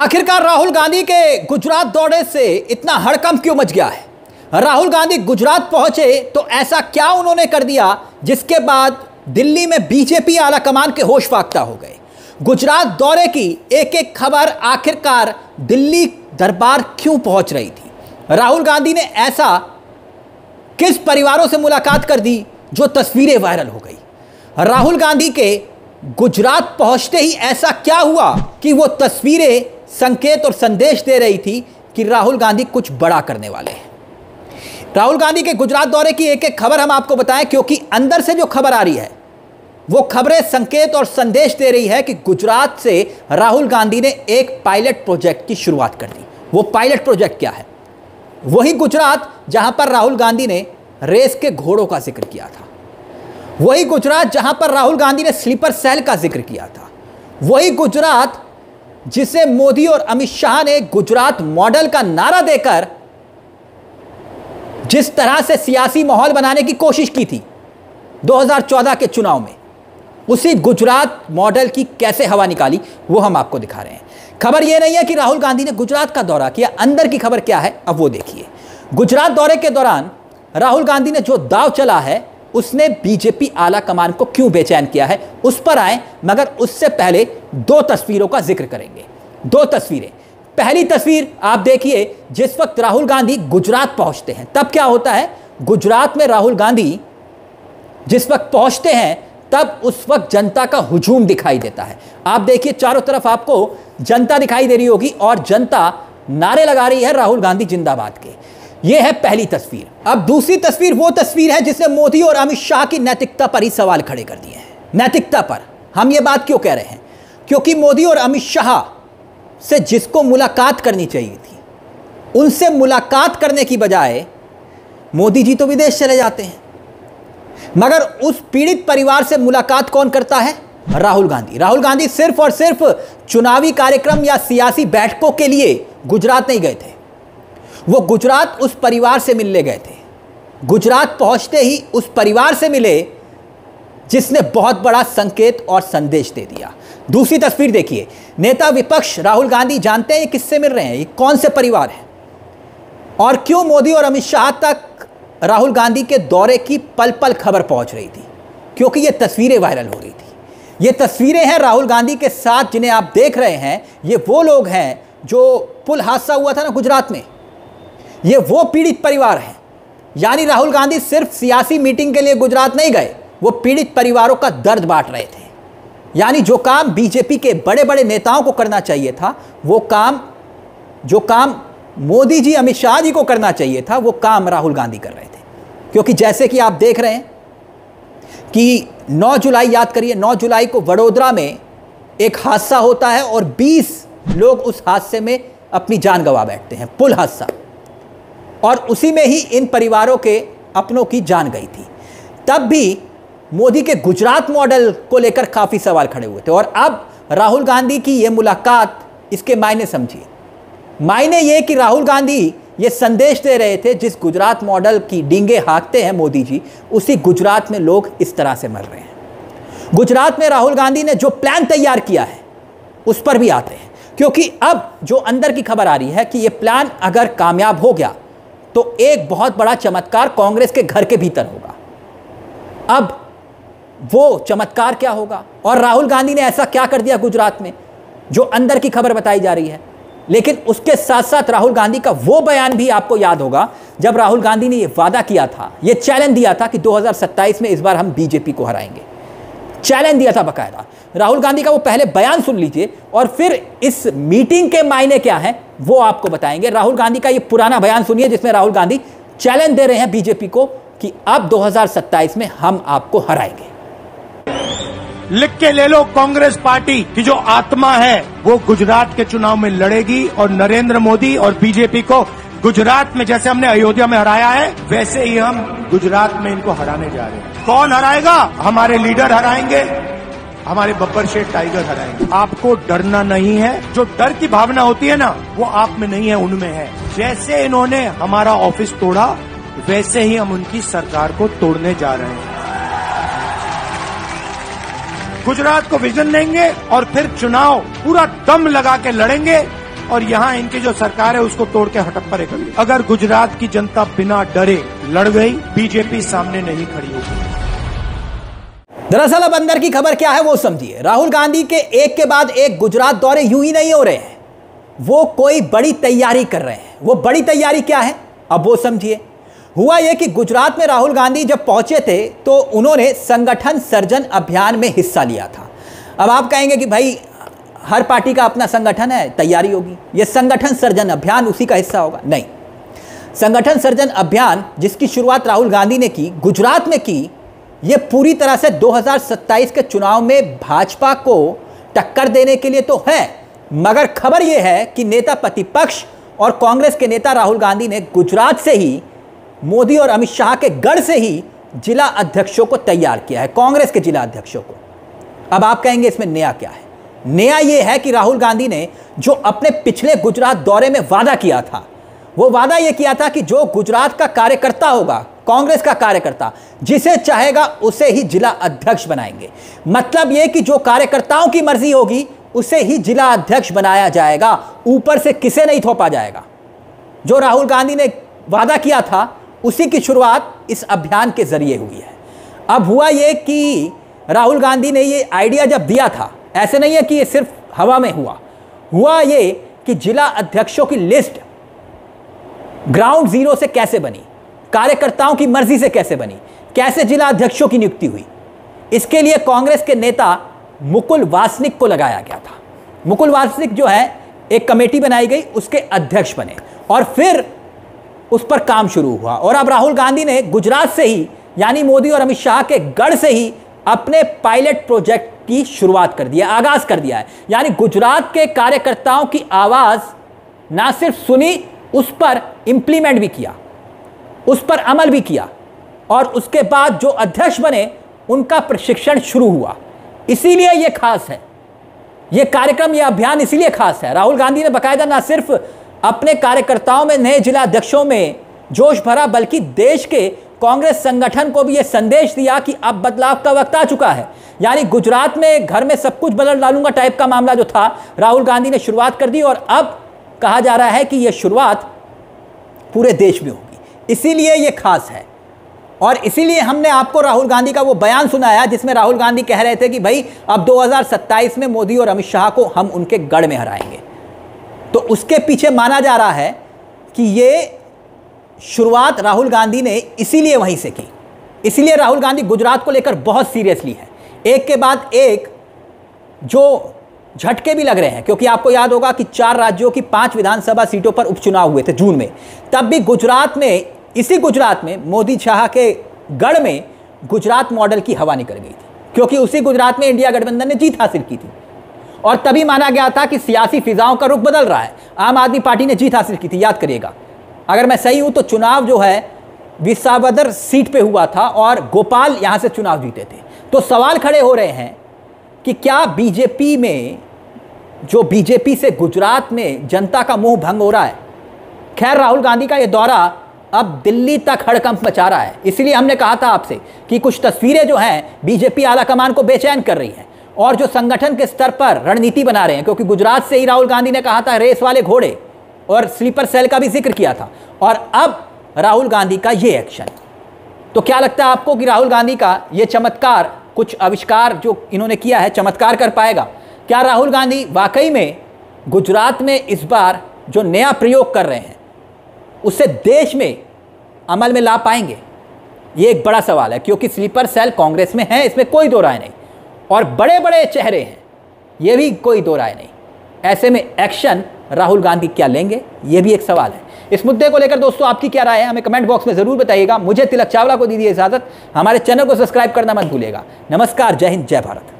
आखिरकार राहुल गांधी के गुजरात दौरे से इतना हड़कंप क्यों मच गया है। राहुल गांधी गुजरात पहुंचे तो ऐसा क्या उन्होंने कर दिया जिसके बाद दिल्ली में बीजेपी आलाकमान के होश फाख्ता हो गए। गुजरात दौरे की एक एक खबर आखिरकार दिल्ली दरबार क्यों पहुंच रही थी। राहुल गांधी ने ऐसा किस परिवारों से मुलाकात कर दी जो तस्वीरें वायरल हो गई। राहुल गांधी के गुजरात पहुंचते ही ऐसा क्या हुआ कि वो तस्वीरें संकेत और संदेश दे रही थी कि राहुल गांधी कुछ बड़ा करने वाले हैं। राहुल गांधी के गुजरात दौरे की एक एक खबर हम आपको बताएं, क्योंकि अंदर से जो खबर आ रही है वो खबरें संकेत और संदेश दे रही है कि गुजरात से राहुल गांधी ने एक पायलट प्रोजेक्ट की शुरुआत कर दी। वो पायलट प्रोजेक्ट क्या है? वही गुजरात जहां पर राहुल गांधी ने रेस के घोड़ों का जिक्र किया था, वही गुजरात जहां पर राहुल गांधी ने स्लीपर सेल का जिक्र किया था, वही गुजरात जिसे मोदी और अमित शाह ने गुजरात मॉडल का नारा देकर जिस तरह से सियासी माहौल बनाने की कोशिश की थी 2014 के चुनाव में, उसी गुजरात मॉडल की कैसे हवा निकाली वो हम आपको दिखा रहे हैं। खबर यह नहीं है कि राहुल गांधी ने गुजरात का दौरा किया, अंदर की खबर क्या है अब वो देखिए। गुजरात दौरे के दौरान राहुल गांधी ने जो दाव चला है उसने बीजेपी आला कमान को क्यों बेचैन किया है उस पर आए, मगर उससे पहले दो तस्वीरों का जिक्र करेंगे। दो तस्वीरें। पहली तस्वीर आप देखिए, जिस वक्त राहुल गांधी गुजरात पहुंचते हैं तब क्या होता है। गुजरात में राहुल गांधी जिस वक्त पहुंचते हैं तब उस वक्त जनता का हुजूम दिखाई देता है। आप देखिए चारों तरफ आपको जनता दिखाई दे रही होगी और जनता नारे लगा रही है राहुल गांधी जिंदाबाद के। यह है पहली तस्वीर। अब दूसरी तस्वीर वो तस्वीर है जिसने मोदी और अमित शाह की नैतिकता पर ही सवाल खड़े कर दिए हैं। नैतिकता पर हम ये बात क्यों कह रहे हैं? क्योंकि मोदी और अमित शाह से जिसको मुलाकात करनी चाहिए थी उनसे मुलाकात करने की बजाय मोदी जी तो विदेश चले जाते हैं, मगर उस पीड़ित परिवार से मुलाकात कौन करता है? राहुल गांधी। राहुल गांधी सिर्फ और सिर्फ चुनावी कार्यक्रम या सियासी बैठकों के लिए गुजरात नहीं गए थे, वो गुजरात उस परिवार से मिलने गए थे। गुजरात पहुंचते ही उस परिवार से मिले जिसने बहुत बड़ा संकेत और संदेश दे दिया। दूसरी तस्वीर देखिए। नेता विपक्ष राहुल गांधी जानते हैं ये किससे मिल रहे हैं, ये कौन से परिवार हैं और क्यों मोदी और अमित शाह तक राहुल गांधी के दौरे की पल पल खबर पहुंच रही थी? क्योंकि ये तस्वीरें वायरल हो रही थी। ये तस्वीरें हैं राहुल गांधी के साथ जिन्हें आप देख रहे हैं। ये वो लोग हैं जो पुल हादसा हुआ था ना गुजरात में, ये वो पीड़ित परिवार हैं। यानी राहुल गांधी सिर्फ सियासी मीटिंग के लिए गुजरात नहीं गए, वो पीड़ित परिवारों का दर्द बांट रहे थे। यानी जो काम बीजेपी के बड़े बड़े नेताओं को करना चाहिए था, वो काम जो काम मोदी जी अमित शाह जी को करना चाहिए था, वो काम राहुल गांधी कर रहे थे। क्योंकि जैसे कि आप देख रहे हैं कि 9 जुलाई याद करिए, 9 जुलाई को वडोदरा में एक हादसा होता है और 20 लोग उस हादसे में अपनी जान गंवा बैठते हैं, पुल हादसा, और उसी में ही इन परिवारों के अपनों की जान गई थी। तब भी मोदी के गुजरात मॉडल को लेकर काफ़ी सवाल खड़े हुए थे। और अब राहुल गांधी की ये मुलाकात, इसके मायने समझिए। मायने ये कि राहुल गांधी ये संदेश दे रहे थे जिस गुजरात मॉडल की डींगे हाँकते हैं मोदी जी, उसी गुजरात में लोग इस तरह से मर रहे हैं। गुजरात में राहुल गांधी ने जो प्लान तैयार किया है उस पर भी आते हैं, क्योंकि अब जो अंदर की खबर आ रही है कि ये प्लान अगर कामयाब हो गया तो एक बहुत बड़ा चमत्कार कांग्रेस के घर के भीतर होगा। अब वो चमत्कार क्या होगा और राहुल गांधी ने ऐसा क्या कर दिया गुजरात में, जो अंदर की खबर बताई जा रही है। लेकिन उसके साथ साथ राहुल गांधी का वो बयान भी आपको याद होगा जब राहुल गांधी ने ये वादा किया था, ये चैलेंज दिया था कि 2027 में इस बार हम बीजेपी को हराएंगे। चैलेंज दिया था बकायदा। राहुल गांधी का वो पहले बयान सुन लीजिए और फिर इस मीटिंग के मायने क्या है वो आपको बताएंगे। राहुल गांधी का ये पुराना बयान सुनिए जिसमें राहुल गांधी चैलेंज दे रहे हैं बीजेपी को कि अब 2027 में हम आपको हराएंगे। लिख के ले लो, कांग्रेस पार्टी की जो आत्मा है वो गुजरात के चुनाव में लड़ेगी और नरेंद्र मोदी और बीजेपी को गुजरात में जैसे हमने अयोध्या में हराया है वैसे ही हम गुजरात में इनको हराने जा रहे हैं। कौन हराएगा? हमारे लीडर हराएंगे, हमारे बब्बर शेख टाइगर हराएंगे। आपको डरना नहीं है। जो डर की भावना होती है ना वो आप में नहीं है, उनमें है। जैसे इन्होंने हमारा ऑफिस तोड़ा वैसे ही हम उनकी सरकार को तोड़ने जा रहे हैं। गुजरात को विजन देंगे और फिर चुनाव पूरा दम लगा के लड़ेंगे और यहाँ इनकी जो सरकार है उसको तोड़ के हटप्परे कर दी। अगर गुजरात की जनता बिना डरे लड़ गई, बीजेपी सामने नहीं खड़ी होगी। दरअसल अब अंदर की खबर क्या है वो समझिए। राहुल गांधी के एक के बाद एक गुजरात दौरे यूं ही नहीं हो रहे हैं, वो कोई बड़ी तैयारी कर रहे हैं। वो बड़ी तैयारी क्या है अब वो समझिए। हुआ यह कि गुजरात में राहुल गांधी जब पहुंचे थे तो उन्होंने संगठन सर्जन अभियान में हिस्सा लिया था। अब आप कहेंगे कि भाई हर पार्टी का अपना संगठन है, तैयारी होगी। यह संगठन सर्जन अभियान उसी का हिस्सा होगा? नहीं। संगठन सर्जन अभियान जिसकी शुरुआत राहुल गांधी ने की, गुजरात में की, यह पूरी तरह से 2027 के चुनाव में भाजपा को टक्कर देने के लिए तो है, मगर खबर यह है कि नेता प्रतिपक्ष और कांग्रेस के नेता राहुल गांधी ने गुजरात से ही, मोदी और अमित शाह के गढ़ से ही जिला अध्यक्षों को तैयार किया है, कांग्रेस के जिला अध्यक्षों को। अब आप कहेंगे इसमें नया क्या है? नया यह है कि राहुल गांधी ने जो अपने पिछले गुजरात दौरे में वादा किया था, वो वादा यह किया था कि जो गुजरात का कार्यकर्ता होगा, कांग्रेस का कार्यकर्ता, जिसे चाहेगा उसे ही जिला अध्यक्ष बनाएंगे। मतलब यह कि जो कार्यकर्ताओं की मर्जी होगी उसे ही जिला अध्यक्ष बनाया जाएगा, ऊपर से किसे नहीं थोपा जाएगा। जो राहुल गांधी ने वादा किया था उसी की शुरुआत इस अभियान के जरिए हुई है। अब हुआ यह कि राहुल गांधी ने यह आइडिया जब दिया था, ऐसे नहीं है कि यह सिर्फ हवा में हुआ यह कि जिला अध्यक्षों की लिस्ट ग्राउंड जीरो से कैसे बनी, कार्यकर्ताओं की मर्जी से कैसे बनी, कैसे जिला अध्यक्षों की नियुक्ति हुई। इसके लिए कांग्रेस के नेता मुकुल वासनिक को लगाया गया था। मुकुल वासनिक जो है, एक कमेटी बनाई गई, उसके अध्यक्ष बने और फिर उस पर काम शुरू हुआ। और अब राहुल गांधी ने गुजरात से ही, यानी मोदी और अमित शाह के गढ़ से ही अपने पायलट प्रोजेक्ट की शुरुआत कर दिया, आगाज कर दिया है। यानी गुजरात के कार्यकर्ताओं की आवाज ना सिर्फ सुनी, उस पर इंप्लीमेंट भी किया, उस पर अमल भी किया, और उसके बाद जो अध्यक्ष बने उनका प्रशिक्षण शुरू हुआ। इसीलिए यह खास है, यह कार्यक्रम, यह अभियान इसीलिए खास है। राहुल गांधी ने बाकायदा ना सिर्फ अपने कार्यकर्ताओं में, नए जिला अध्यक्षों में जोश भरा, बल्कि देश के कांग्रेस संगठन को भी यह संदेश दिया कि अब बदलाव का वक्त आ चुका है। यानी गुजरात में घर में सब कुछ बदल डालूंगा टाइप का मामला जो था, राहुल गांधी ने शुरुआत कर दी, और अब कहा जा रहा है कि यह शुरुआत पूरे देश में होगी। इसीलिए यह खास है, और इसीलिए हमने आपको राहुल गांधी का वो बयान सुनाया जिसमें राहुल गांधी कह रहे थे कि भाई अब 2027 में मोदी और अमित शाह को हम उनके गढ़ में हराएंगे। तो उसके पीछे माना जा रहा है कि ये शुरुआत राहुल गांधी ने इसीलिए वहीं से की। इसीलिए राहुल गांधी गुजरात को लेकर बहुत सीरियसली है। एक के बाद एक जो झटके भी लग रहे हैं, क्योंकि आपको याद होगा कि 4 राज्यों की 5 विधानसभा सीटों पर उपचुनाव हुए थे जून में। तब भी गुजरात में, इसी गुजरात में, मोदी शाह के गढ़ में गुजरात मॉडल की हवा निकल गई थी, क्योंकि उसी गुजरात में इंडिया गठबंधन ने जीत हासिल की थी। और तभी माना गया था कि सियासी फिजाओं का रुख बदल रहा है। आम आदमी पार्टी ने जीत हासिल की थी, याद करिएगा। अगर मैं सही हूं तो चुनाव जो है विसावदर सीट पे हुआ था और गोपाल यहां से चुनाव जीते थे। तो सवाल खड़े हो रहे हैं कि क्या बीजेपी में, जो बीजेपी से गुजरात में जनता का मोह भंग हो रहा है। खैर, राहुल गांधी का यह दौरा अब दिल्ली तक हड़कंप मचा रहा है। इसलिए हमने कहा था आपसे कि कुछ तस्वीरें जो हैं बीजेपी आलाकमान को बेचैन कर रही हैं, और जो संगठन के स्तर पर रणनीति बना रहे हैं, क्योंकि गुजरात से ही राहुल गांधी ने कहा था रेस वाले घोड़े और स्लीपर सेल का भी जिक्र किया था, और अब राहुल गांधी का ये एक्शन। तो क्या लगता है आपको कि राहुल गांधी का ये चमत्कार, कुछ आविष्कार जो इन्होंने किया है, चमत्कार कर पाएगा? क्या राहुल गांधी वाकई में गुजरात में इस बार जो नया प्रयोग कर रहे हैं उसे देश में अमल में ला पाएंगे? ये एक बड़ा सवाल है, क्योंकि स्लीपर सेल कांग्रेस में है, इसमें कोई दो राय नहीं, और बड़े बड़े चेहरे हैं, ये भी कोई दो राय नहीं। ऐसे में एक्शन राहुल गांधी क्या लेंगे, ये भी एक सवाल है। इस मुद्दे को लेकर दोस्तों आपकी क्या राय है, हमें कमेंट बॉक्स में जरूर बताइएगा। मुझे तिलक चावला को दीजिए इजाजत। हमारे चैनल को सब्सक्राइब करना मत भूलिएगा। नमस्कार, जय हिंद, जय भारत।